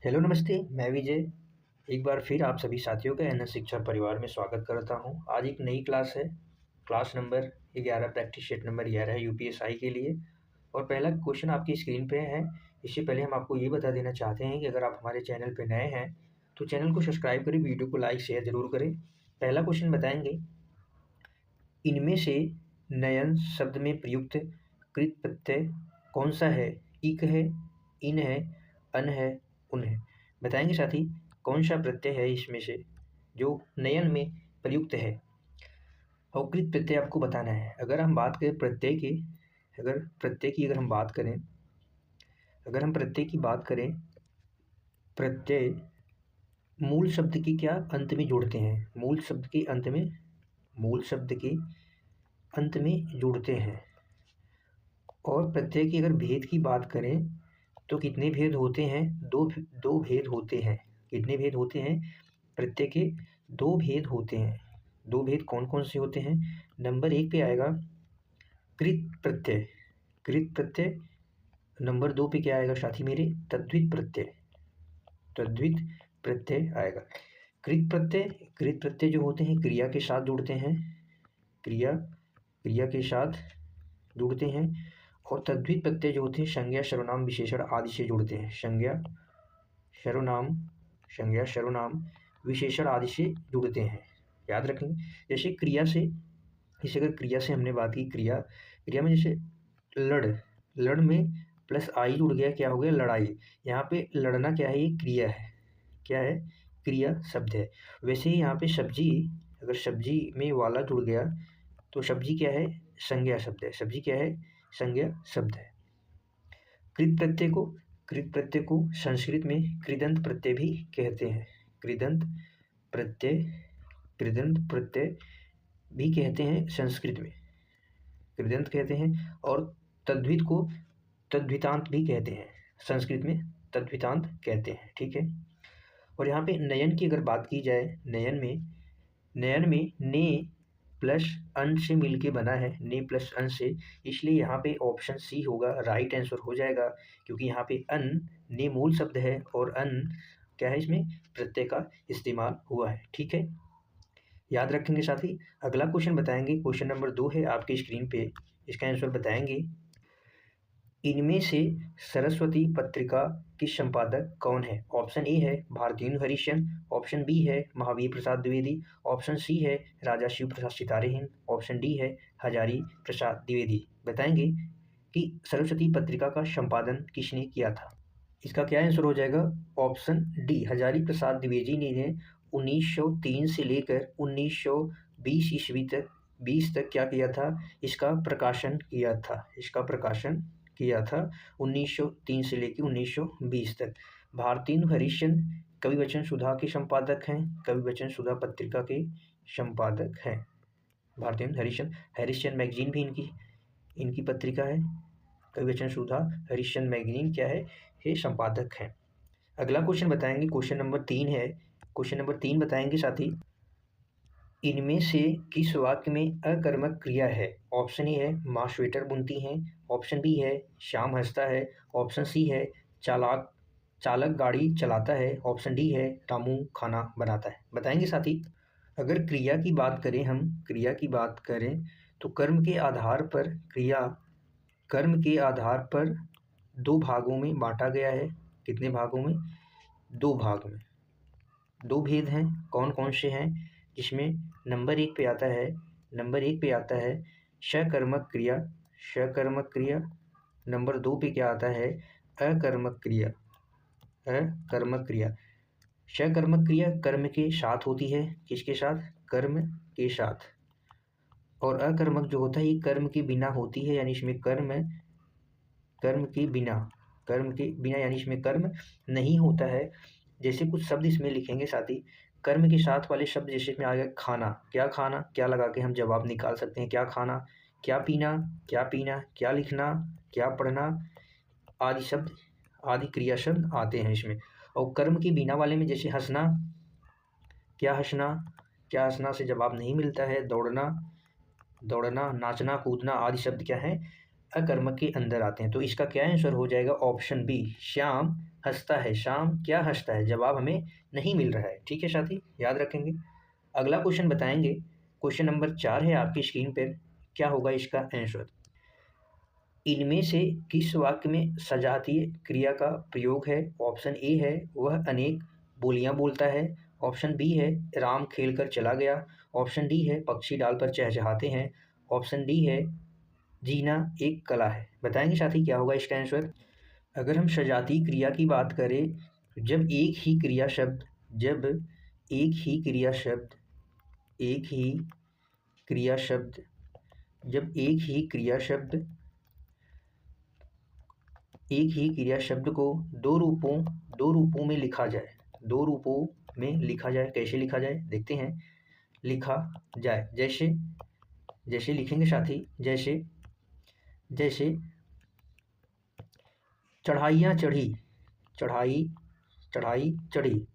Hello नमस्ते, मैं विजय। एक बार फिर आप सभी साथियों का एनएस शिक्षा परिवार में स्वागत करता हूं। आज एक नई क्लास है, class number 11, practice set number 11 UPSI के लिए। और पहला क्वेश्चन आपकी स्क्रीन पे है। इससे पहले हम आपको ये बता देना चाहते हैं कि अगर आप हमारे चैनल पे नए हैं तो चैनल को सब्सक्राइब करें, वीडियो को लाइक शेयर ज़रूर करें। पहला क्वेश्चन बताएंगे, इनमें से नयन शब्द में प्रयुक्त कृत प्रत्यय कौन सा है? इक है, इन है, अन है, उन है। बताएंगे साथी कौन सा प्रत्यय है इसमें से जो नयन में प्रयुक्त है। और कृत प्रत्यय आपको बताना है। अगर हम बात करें प्रत्यय की, अगर हम बात करें, अगर हम प्रत्यय की बात करें, प्रत्यय मूल शब्द की क्या अंत में जोड़ते हैं? मूल शब्द के अंत में, मूल शब्द के अंत में जुड़ते हैं। और प्रत्यय की अगर भेद की बात करें तो कितने भेद होते हैं? दो भेद होते हैं। कितने भेद होते हैं? प्रत्यय के दो भेद होते हैं। दो भेद कौन कौन से होते हैं? नंबर 1 पे आएगा कृत प्रत्यय, कृत प्रत्यय। नंबर 2 पे क्या आएगा साथी मेरे? तद्धित प्रत्यय, तद्धित प्रत्यय आएगा। कृत प्रत्यय जो होते हैं क्रिया के साथ जुड़ते हैं, क्रिया के साथ जुड़ते हैं। और तद्धित प्रत्यय जो होते हैं संज्ञा सर्वनाम विशेषण आदि से जुड़ते हैं। संज्ञा सर्वनाम विशेषण आदि से जुड़ते हैं। याद रखेंगे। जैसे क्रिया से, जैसे अगर क्रिया से हमने बात की, क्रिया में जैसे लड़ में प्लस आई जुड़ गया, क्या हो गया? लड़ाई। यहाँ पे लड़ना क्या है? ये क्रिया है। क्या है? क्रिया शब्द है। वैसे ही यहाँ पे सब्जी, अगर सब्जी में वाला जुड़ गया तो सब्जी क्या है? संज्ञा शब्द है। सब्जी क्या है? संज्ञा शब्द है। कृत प्रत्यय को संस्कृत में कृदंत प्रत्यय भी कहते हैं। कृदंत प्रत्यय भी कहते हैं संस्कृत में, कृदंत कहते हैं। और तद्धित को तद्धितांत भी कहते हैं, संस्कृत में तद्धितांत कहते हैं। ठीक है। और यहाँ पे नयन की अगर बात की जाए, नयन में ने प्लस अन से मिलके बना है, ने प्लस अन से, इसलिए यहाँ पे ऑप्शन सी होगा, राइट आंसर हो जाएगा। क्योंकि यहाँ पे अन ने मूल शब्द है और अन क्या है? इसमें प्रत्यय का इस्तेमाल हुआ है। ठीक है, याद रखेंगे साथी। अगला क्वेश्चन बताएंगे, क्वेश्चन नंबर 2 है आपकी स्क्रीन पे। इसका आंसर बताएंगे, इनमें से सरस्वती पत्रिका की संपादक कौन है? ऑप्शन ए है भारतेंदु हरिश्चंद्र, ऑप्शन बी है महावीर प्रसाद द्विवेदी, ऑप्शन सी है राजा शिव प्रसाद सितारेहिन, ऑप्शन डी है हजारी प्रसाद द्विवेदी। बताएंगे कि सरस्वती पत्रिका का संपादन किसने किया था? इसका क्या आंसर हो जाएगा? ऑप्शन डी, हजारी प्रसाद द्विवेदी ने 1903 से लेकर 1920 ईस्वी तक 20 तक क्या किया था? इसका प्रकाशन किया था। इसका प्रकाशन किया था 1903 से लेकर 1920 तक। भारतेंदु हरिश्चंद्र कवि वचन सुधा के संपादक हैं, कवि वचन सुधा पत्रिका के संपादक हैं भारतेंदु हरिश्चंद्र। हरिश्चंद्र मैगजीन भी इनकी पत्रिका है। कवि वचन सुधा हरिश्चंद्र मैगजीन क्या है? ये संपादक हैं। अगला क्वेश्चन बताएंगे, क्वेश्चन नंबर 3 है। क्वेश्चन नंबर 3 बताएंगे साथी, इनमें से किस वाक्य में अकर्मक क्रिया है? ऑप्शन ए है माँ स्वेटर बुनती हैं, ऑप्शन बी है श्याम हंसता है, ऑप्शन सी है चालक गाड़ी चलाता है, ऑप्शन डी है रामू खाना बनाता है। बताएंगे साथी। अगर क्रिया की बात करें, हम क्रिया की बात करें तो कर्म के आधार पर दो भागों में बांटा गया है। कितने भागों में? दो भाग में। दो भेद हैं, कौन कौन से हैं? जिसमें नंबर 1 पे आता है सकर्मक क्रिया। नंबर 2 पे क्या आता है? अकर्मक क्रिया। सकर्मक क्रिया कर्म के साथ होती है। किसके साथ? कर्म के साथ। और अकर्मक जो होता है ये कर्म के बिना होती है, यानी इसमें कर्म के बिना यानी इसमें कर्म नहीं होता है। जैसे कुछ शब्द इसमें लिखेंगे साथी, कर्म के साथ वाले शब्द, जैसे इसमें आ गया खाना, क्या लगा के हम जवाब निकाल सकते हैं? क्या खाना, क्या पीना, क्या लिखना, क्या पढ़ना, आदि शब्द, आदि क्रिया शब्द आते हैं इसमें। और कर्म के बिना वाले में जैसे हंसना, क्या हंसना से जवाब नहीं मिलता है। दौड़ना, नाचना, कूदना आदि शब्द क्या है? अकर्मक के अंदर आते हैं। तो इसका क्या आंसर हो जाएगा? ऑप्शन बी, श्याम हंसता है। शाम क्या हंसता है? जवाब हमें नहीं मिल रहा है। ठीक है साथी, याद रखेंगे। अगला क्वेश्चन बताएंगे, क्वेश्चन नंबर 4 है आपकी स्क्रीन पर। क्या होगा इसका आंसर? इनमें से किस वाक्य में सजातीय क्रिया का प्रयोग है? ऑप्शन ए है वह अनेक बोलियां बोलता है। ऑप्शन बी है राम खेल कर चला गया। ऑप्शन डी है पक्षी डाल पर चहचहाते हैं। ऑप्शन डी है जीना एक कला है। बताएंगे साथी क्या होगा इसका आंसर? अगर हम सजातीय क्रिया की बात करें, जब एक ही क्रिया शब्द जब एक ही क्रिया शब्द एक ही क्रिया शब्द जब एक ही क्रिया शब्द को दो रूपों में लिखा जाए। दो रूपों में लिखा जाए, कैसे लिखा जाए देखते हैं। लिखा जाए जैसे जैसे लिखेंगे साथी, जैसे जैसे चढ़ाइयाँ चढ़ी, चढ़ाई चढ़ी।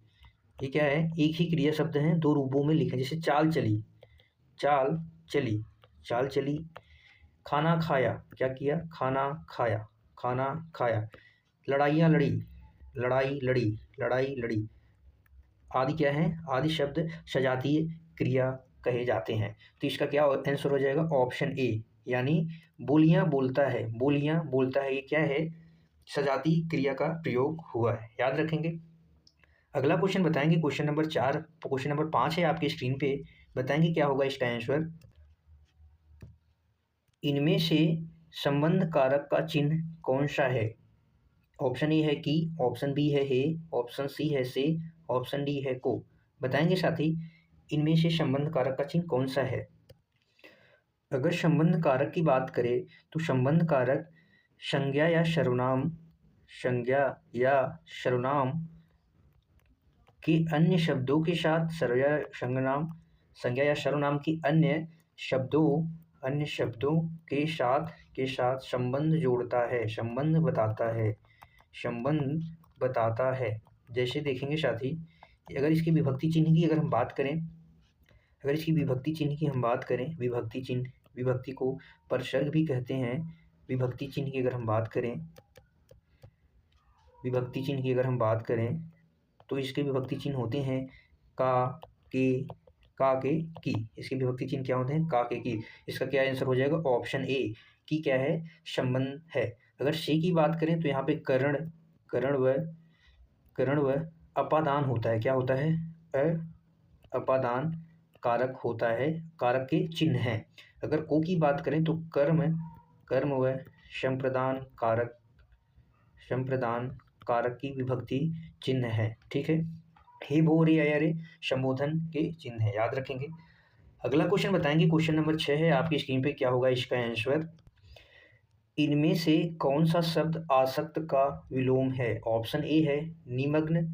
ये क्या है? एक ही क्रिया शब्द है, दो रूपों में लिखे। जैसे चाल चली, चाल चली, चाल चली। खाना खाया, क्या किया? खाना खाया, खाना खाया। लड़ाइयाँ लड़ी, लड़ाई लड़ी, लड़ाई लड़ी। आदि क्या है? आदि शब्द सजातीय क्रिया कहे जाते हैं। तो इसका क्या आंसर हो जाएगा? ऑप्शन ए, यानी बोलियां बोलता है। बोलियां बोलता है, ये क्या है? सजातीय क्रिया का प्रयोग हुआ है। याद रखेंगे। अगला क्वेश्चन बताएंगे, क्वेश्चन नंबर 4, क्वेश्चन नंबर 5 है आपकी स्क्रीन पे। बताएंगे क्या होगा इसका आंसर? इनमें से संबंध कारक का चिन्ह कौन सा है? ऑप्शन ए है कि, ऑप्शन बी है हे, ऑप्शन सी है से, ऑप्शन डी है को। बताएंगे साथी इनमें से संबंध कारक का चिन्ह कौन सा है? अगर संबंध कारक की बात करें तो संबंध कारक संज्ञा या सर्वनाम के अन्य शब्दों के साथ संज्ञा या सर्वनाम की अन्य शब्दों के साथ संबंध जोड़ता है, संबंध बताता है। जैसे देखेंगे साथी, अगर इसकी विभक्ति चिन्ह की अगर हम बात करें, विभक्ति को परसर्ग भी कहते हैं। विभक्ति चिन्ह की अगर हम बात करें तो इसके विभक्ति चिन्ह होते हैं का के की। इसके विभक्ति चिन्ह क्या होते हैं? का के की। इसका क्या आंसर हो जाएगा? ऑप्शन ए की क्या है? संबंध है। अगर से की बात करें तो यहाँ पे करण व अपादान होता है। क्या होता है? अपादान कारक होता है, कारक के चिन्ह है। अगर को की बात करें तो कर्म व संप्रदान कारक की विभक्ति चिन्ह है। ठीक है, हे भो रे आया रे संबोधन के चिन्ह है। याद रखेंगे। अगला क्वेश्चन बताएंगे, क्वेश्चन नंबर 6 है आपकी स्क्रीन पे। क्या होगा इसका आंसर? इनमें से कौन सा शब्द आसक्त का विलोम है? ऑप्शन ए है निमग्न,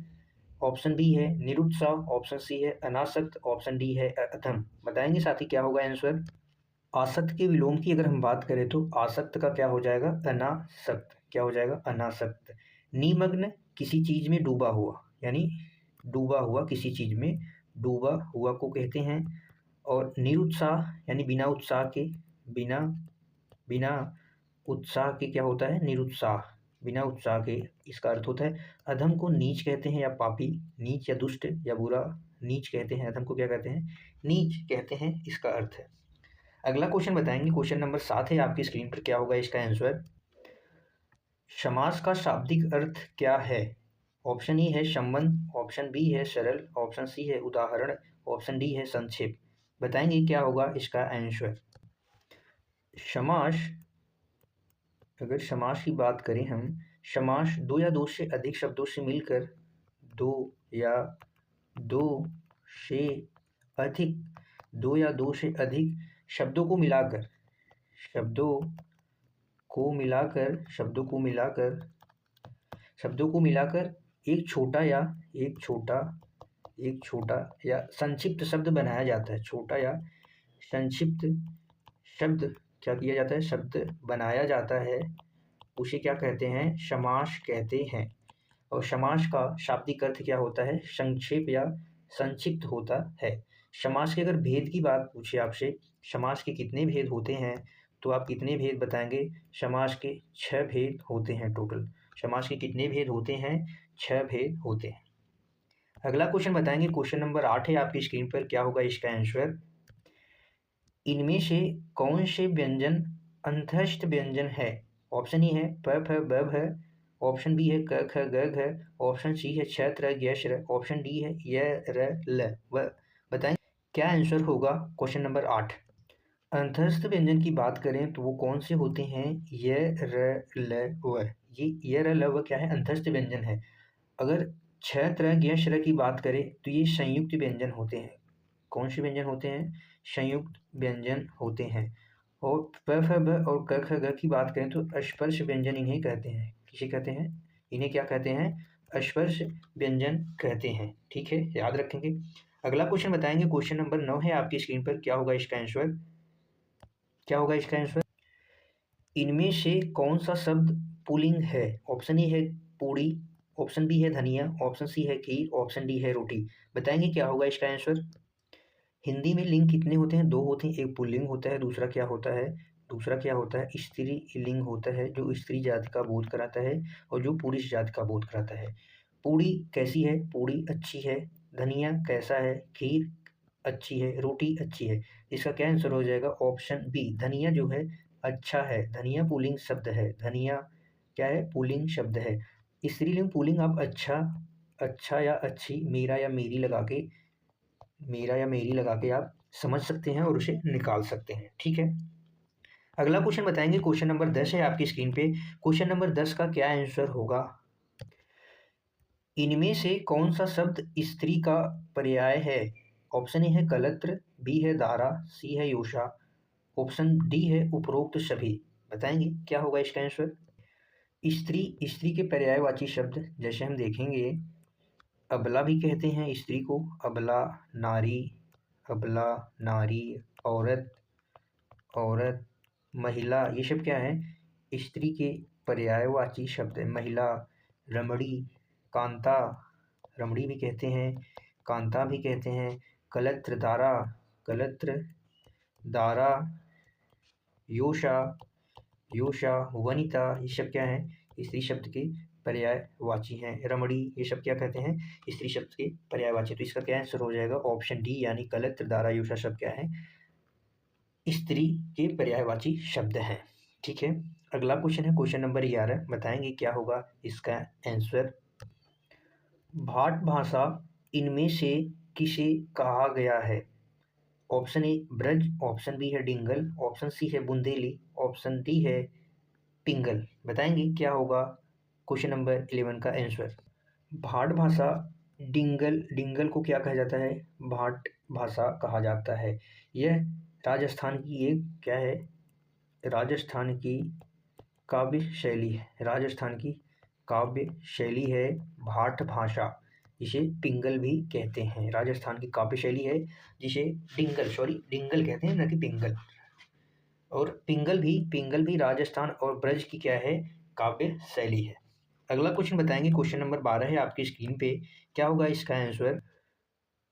ऑप्शन बी है निरुत्साह, ऑप्शन सी है अनासक्त, ऑप्शन डी है अधम। बताएंगे साथी क्या होगा आंसर? आसक्त के विलोम की अगर हम बात करें तो आसक्त का क्या हो जाएगा? अनासक्त। क्या हो जाएगा? अनासक्त। निमग्न किसी चीज में डूबा हुआ, यानी डूबा हुआ किसी चीज में डूबा हुआ को कहते हैं। और निरुत्साह यानी बिना उत्साह के क्या होता है? निरुत्साह, बिना उत्साह के। इसका अर्थ होता है अधम को नीच कहते हैं या पापी, नीच या दुष्ट या बुरा, नीच कहते हैं। अधम को क्या कहते हैं? नीच कहते हैं, इसका अर्थ है। अगला क्वेश्चन बताएंगे, क्वेश्चन नंबर 7 है आपकी स्क्रीन पर। क्या होगा इसका आंसर? समास का शाब्दिक अर्थ क्या है? ऑप्शन ए है संबंध, ऑप्शन बी है सरल, ऑप्शन सी है उदाहरण, ऑप्शन डी है संक्षेप। बताएंगे क्या होगा इसका आंसर? समास, अगर समास की बात करें हम, समास दो या दो से अधिक शब्दों से मिलकर दो या दो से अधिक शब्दों को मिलाकर एक छोटा या संक्षिप्त शब्द बनाया जाता है। छोटा या संक्षिप्त शब्द क्या किया जाता है? शब्द बनाया जाता है। उसे क्या कहते हैं? समास कहते हैं। और समास का शाब्दिक अर्थ क्या होता है? संक्षेप या संक्षिप्त होता है। समास के अगर भेद की बात पूछे आपसे, समास के कितने भेद होते हैं, तो आप कितने भेद बताएंगे? समास के 6 भेद होते हैं टोटल। समास के कितने भेद होते हैं? 6 भेद होते हैं। अगला क्वेश्चन बताएंगे, क्वेश्चन नंबर 8 है आपकी स्क्रीन पर, क्या होगा इसका आंसर। इनमें से कौन से व्यंजन अंतस्थ व्यंजन है। ऑप्शन ई है प फ ब भ, ऑप्शन बी है क ख ग घ, ऑप्शन सी है छ त्र ज्ञ श्र, ऑप्शन डी है य र ल व। बताएं क्या आंसर होगा क्वेश्चन नंबर 8। अंतस्थ व्यंजन की बात करें तो वो कौन से होते हैं, य र ल व। ये य र ल व क्या है, अंतस्थ व्यंजन है। अगर छ त्र ज्ञ श्र की बात करें तो ये संयुक्त व्यंजन होते हैं। कौन से व्यंजन होते हैं, संयुक्त व्यंजन होते हैं। और प फ ब और क ख ग की बात करें तो स्पर्श व्यंजन इन्हें कहते हैं। किसे कहते हैं, इन्हें क्या कहते हैं, स्पर्श व्यंजन कहते हैं। ठीक है, याद रखेंगे। अगला क्वेश्चन बताएंगे, क्वेश्चन नंबर 9 है आपकी स्क्रीन पर, क्या होगा इसका आंसर। क्या होगा इसका आंसर, इनमें से कौन सा शब्द पुल्लिंग है। ऑप्शन ए है पूड़ी, ऑप्शन बी है धनिया, ऑप्शन सी है खीर, ऑप्शन डी है रोटी। बताएंगे क्या होगा इसका आंसर। हिंदी में लिंग कितने होते हैं, 2 होते हैं। एक पुल्लिंग होता है, दूसरा क्या होता है, दूसरा क्या होता है स्त्रीलिंग होता है, जो स्त्री जाति का बोध कराता है और जो पुरुष जाति का बोध कराता है। पूड़ी कैसी है, पूड़ी अच्छी है। धनिया कैसा है, खीर अच्छी है। रोटी अच्छी है। इसका क्या आंसर हो जाएगा, ऑप्शन बी धनिया जो है अच्छा है। धनिया पुल्लिंग शब्द है, धनिया क्या है, पुल्लिंग शब्द है। स्त्रीलिंग पुल्लिंग आप अच्छा, अच्छा या अच्छी, मेरा या मेरी लगा के, मेरा या मेरी लगा के आप समझ सकते हैं और उसे निकाल सकते हैं। ठीक है, अगला क्वेश्चन बताएंगे, क्वेश्चन नंबर 10 है आपकी स्क्रीन पे। क्वेश्चन नंबर 10 का क्या आंसर होगा। इनमें से कौन सा शब्द स्त्री का पर्याय है। ऑप्शन ए है कलत्र, बी है दारा, सी है योषा, ऑप्शन डी है उपरोक्त सभी। बताएंगे क्या होगा इसका आंसर। स्त्री, स्त्री के पर्यायवाची शब्द जैसे हम देखेंगे, अबला भी कहते हैं स्त्री को, अबला नारी, अबला नारी, औरत, औरत, महिला, ये सब क्या है, स्त्री के पर्यायवाची शब्द है। महिला, रमणी, कांता, रमणी भी कहते हैं, कांता भी कहते हैं। कलत्र दारा, कलत्र दारा, योषा, योषा, वनिता, ये सब क्या है, स्त्री शब्द के पर्यायवाची हैं। रमणी, ये सब क्या कहते हैं, स्त्री शब्द के पर्यायवाची। तो इसका क्या आंसर हो जाएगा, ऑप्शन डी, यानी कलत्र दारा योषा शब्द क्या है, स्त्री के पर्यायवाची शब्द हैं। ठीक है, अगला क्वेश्चन है क्वेश्चन नंबर 11। बताएंगे क्या होगा इसका आंसर। भाट भाषा इनमें से किसे कहा गया है। Option a Braj, option b है डिंगल, ऑप्शन सी है बुंदेली, ऑप्शन डी है पिंगल। बताएंगे क्या होगा क्वेश्चन नंबर 11 का आंसर। भाट भाषा, डिंगल, डिंगल को क्या कहा जाता है, भाट भाषा कहा जाता है। यह राजस्थान की एक क्या है, राजस्थान की काव्य शैली है, राजस्थान की काव्य शैली है भाट भाषा, जिसे पिंगल भी कहते हैं। राजस्थान की काव्य शैली है जिसे डिंगल कहते हैं, न कि पिंगल। और पिंगल भी राजस्थान और ब्रज की क्या है, काव्य शैली है। अगला क्वेश्चन बताएंगे, क्वेश्चन नंबर 12 है आपकी स्क्रीन पे, क्या होगा इसका आंसर।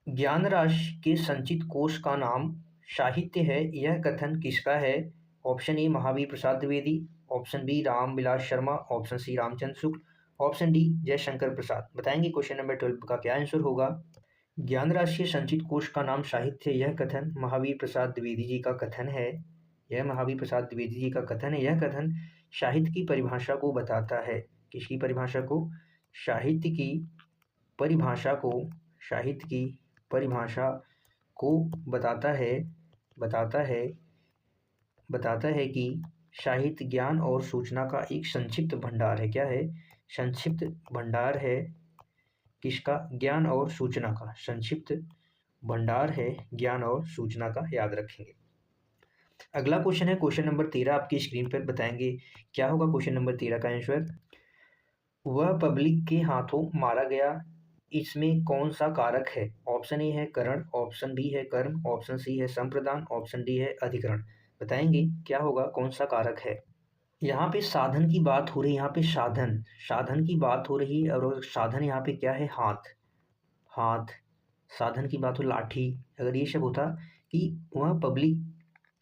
ज्ञान राशि के संचित कोश का नाम साहित्य है, यह कथन किसका है। Option A Mahavir Prasad Dwivedi, option B Ram Vilas Sharma, option C Ramchandra Shukla, option D Jaishankar Prasad. बताएंगे क्वेश्चन नंबर 12 का क्या आंसर होगा। ज्ञान राशि के संचित कोश का नाम साहित्य, यह कथन महावीर प्रसाद द्विवेदी जी का कथन है। यह महावीर प्रसाद द्विवेदी जी का कथन है। यह कथन साहित्य की परिभाषा को बताता है। किसकी परिभाषा को, साहित्य की परिभाषा को, साहित्य की परिभाषा को बताता है, बताता है कि साहित्य ज्ञान और सूचना का एक संक्षिप्त भंडार है। क्या है, संक्षिप्त भंडार है। किसका, ज्ञान और सूचना का संक्षिप्त भंडार है, ज्ञान और सूचना का, याद रखेंगे। अगला क्वेश्चन है क्वेश्चन नंबर 13 आपकी स्क्रीन पर। बताएंगे क्या होगा क्वेश्चन नंबर 13 का आंसर। वह पब्लिक के हाथों मारा गया, इसमें कौन सा कारक है। ऑप्शन ए है करण, ऑप्शन बी है कर्म, ऑप्शन सी है संप्रदान, ऑप्शन डी है अधिकरण। बताएंगे क्या होगा, कौन सा कारक है। यहाँ पे साधन की बात हो रही है, यहाँ पे साधन, साधन की बात हो रही है। और साधन यहाँ पे क्या है, हाथ, हाथ, साधन की बात हो, लाठी। अगर ये सब होता कि वह पब्लिक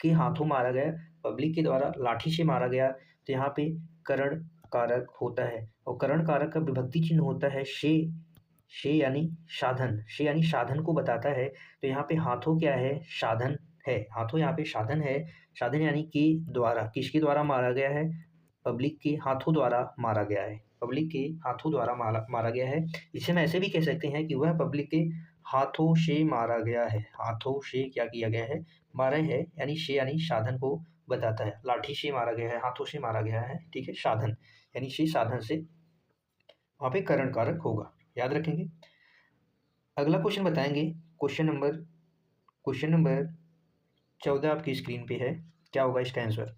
के हाथों मारा गया, पब्लिक के द्वारा लाठी से मारा गया, तो यहाँ पे करण कारक होता है और करण कारक का विभक्ति चिन्ह होता है शे यानी साधन, शे यानी साधन को बताता है। तो यहाँ पे हाथों क्या है, साधन है, हाथों यहाँ पे साधन है। साधन यानी के द्वारा, किसके द्वारा मारा गया है, पब्लिक के हाथों द्वारा मारा गया है, पब्लिक के हाथों द्वारा मारा गया है। इसे हम ऐसे भी कह सकते हैं कि वह पब्लिक के हाथों से मारा गया है, हाथों से क्या किया गया है, मारा है, यानी से यानी साधन को बताता है। लाठी से मारा गया है, हाथों से मारा गया है, ठीक है, साधन यानी से साधन से वहाँ पे करण कारक होगा, याद रखेंगे। अगला क्वेश्चन बताएंगे, क्वेश्चन नंबर 14 आपकी स्क्रीन पे है। क्या होगा इसका आंसर,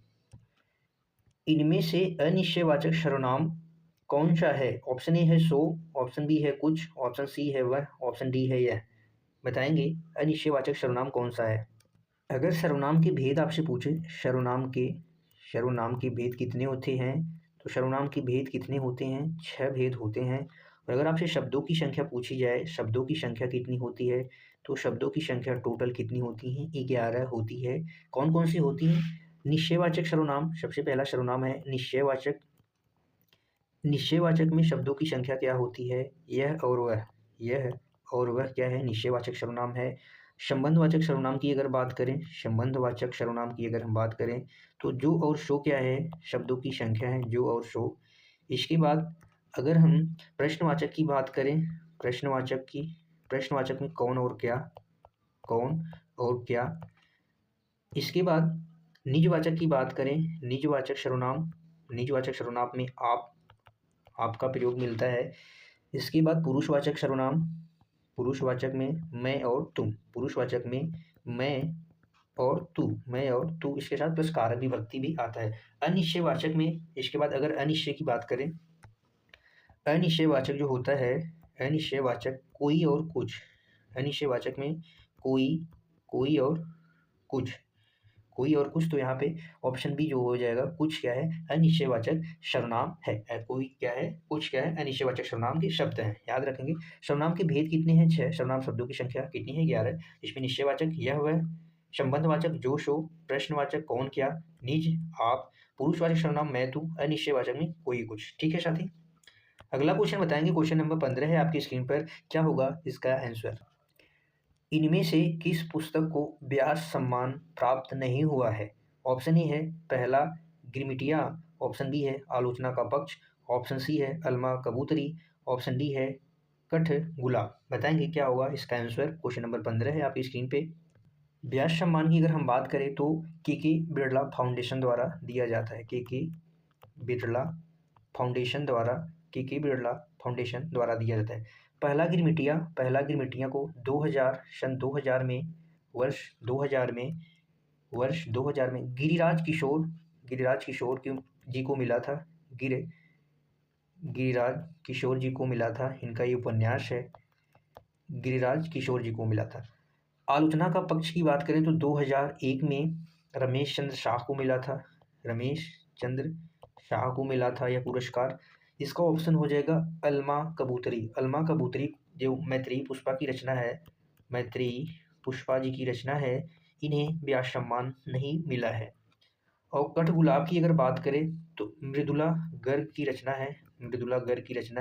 इनमें से अनिश्चयवाचक सर्वनाम कौन सा है। ऑप्शन ए है सो, ऑप्शन बी है कुछ, ऑप्शन सी है वह, ऑप्शन डी है यह। बताएंगे अनिश्चयवाचक सर्वनाम कौन सा है। अगर सर्वनाम के भेद आपसे पूछे, सर्वनाम के भेद कितने होते हैं, तो सर्वनाम के भेद कितने होते हैं, 6 भेद होते हैं। और अगर आपसे शब्दों की संख्या पूछी जाए, शब्दों की संख्या कितनी होती है, तो शब्दों की संख्या टोटल कितनी होती है, 11 होती है। कौन कौन सी होती हैं, निश्चयवाचक सर्वनाम, सबसे पहला सर्वनाम है निश्चयवाचक। निश्चयवाचक में शब्दों की संख्या क्या होती है, यह और वह, यह और वह क्या है, निश्चयवाचक सर्वनाम है। संबंधवाचक सर्वनाम की अगर बात करें, संबंधवाचक सर्वनाम की अगर हम बात करें, तो जो और सो क्या है, शब्दों की संख्या है, जो और सो। इसके बाद अगर हम प्रश्नवाचक की बात करें, प्रश्नवाचक में कौन और क्या, कौन और क्या। इसके बाद निजवाचक की बात करें, निजवाचक सर्वनाम में आप, आपका प्रयोग मिलता है। इसके बाद पुरुषवाचक सर्वनाम, पुरुषवाचक में मैं और तुम, पुरुषवाचक में मैं और तू, इसके साथ प्लस कारक विभक्ति भी आता है। अनिश्चयवाचक में, इसके बाद अगर अनिश्चय की बात करें, अनिश्चयवाचक जो होता है, अनिश्चयवाचक कोई और कुछ, अनिश्चयवाचक में कोई और कुछ, तो यहाँ पे ऑप्शन बी जो हो जाएगा, कुछ क्या है, अनिश्चयवाचक सर्वनाम है। कोई क्या है, कुछ क्या है, अनिश्चयवाचक सर्वनाम के शब्द हैं, याद रखेंगे। सर्वनाम के भेद कितने हैं, 6। सर्वनाम शब्दों की संख्या कितनी है, 11। इसमें निश्चयवाचक यह वह, संबंधवाचक जो सो, प्रश्नवाचक कौन क्या, निज आप, पुरुषवाचक सर्वनाम मैं तू, अनिश्चयवाचक में कोई कुछ। ठीक है साथी, अगला क्वेश्चन बताएंगे, क्वेश्चन नंबर 15 है आपकी स्क्रीन पर। क्या होगा इसका आंसर, इनमें से किस पुस्तक को व्यास सम्मान प्राप्त नहीं हुआ है। ऑप्शन ए है पहला गिरमिटिया, ऑप्शन बी है आलोचना का पक्ष, ऑप्शन सी है अलमा कबूतरी, ऑप्शन डी है कठगुला। बताएंगे क्या होगा इसका आंसर। क्वेश्चन नंबर 15 है आपकी स्क्रीन पे। व्यास सम्मान की अगर हम बात करें तो के बिरला फाउंडेशन द्वारा दिया जाता है, के बिरला फाउंडेशन द्वारा दिया जाता है। पहला गिरमिटिया को 2000 में, वर्ष 2000 में गिरिराज किशोर जी को मिला था, गिरिराज किशोर जी को मिला था। इनका ये उपन्यास है, गिरिराज किशोर जी को मिला था। आलोचना का पक्ष की बात करें तो 2001 में रमेश चंद्र शाह को मिला था यह पुरस्कार। इसका ऑप्शन हो जाएगा अलमा कबूतरी जो मैत्रेयी पुष्पा की रचना है, मैत्रेयी पुष्पा जी की रचना है, इन्हें व्यास सम्मान नहीं मिला है। और कठगुलाब की अगर बात करें तो मृदुला गर्ग की रचना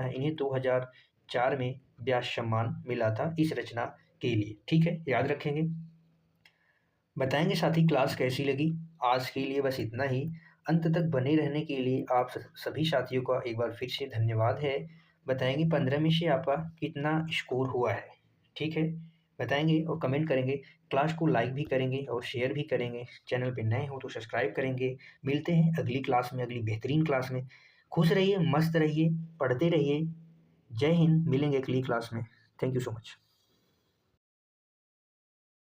है, इन्हें 2004 में व्यास सम्मान मिला था इस रचना के लिए। ठीक है, याद रखेंगे। बताएंगे साथी क्लास कैसी लगी। आज के लिए बस इतना ही। अंत तक बने रहने के लिए आप सभी साथियों का एक बार फिर से धन्यवाद है। बताएंगे 15 में से आपका कितना स्कोर हुआ है, ठीक है, बताएंगे और कमेंट करेंगे। क्लास को लाइक भी करेंगे और शेयर भी करेंगे। चैनल पे नए हो तो सब्सक्राइब करेंगे। मिलते हैं अगली क्लास में, अगली बेहतरीन क्लास में। खुश रहिए, मस्त रहिए, पढ़ते रहिए। जय हिंद, मिलेंगे अगली क्लास में। Thank you so much.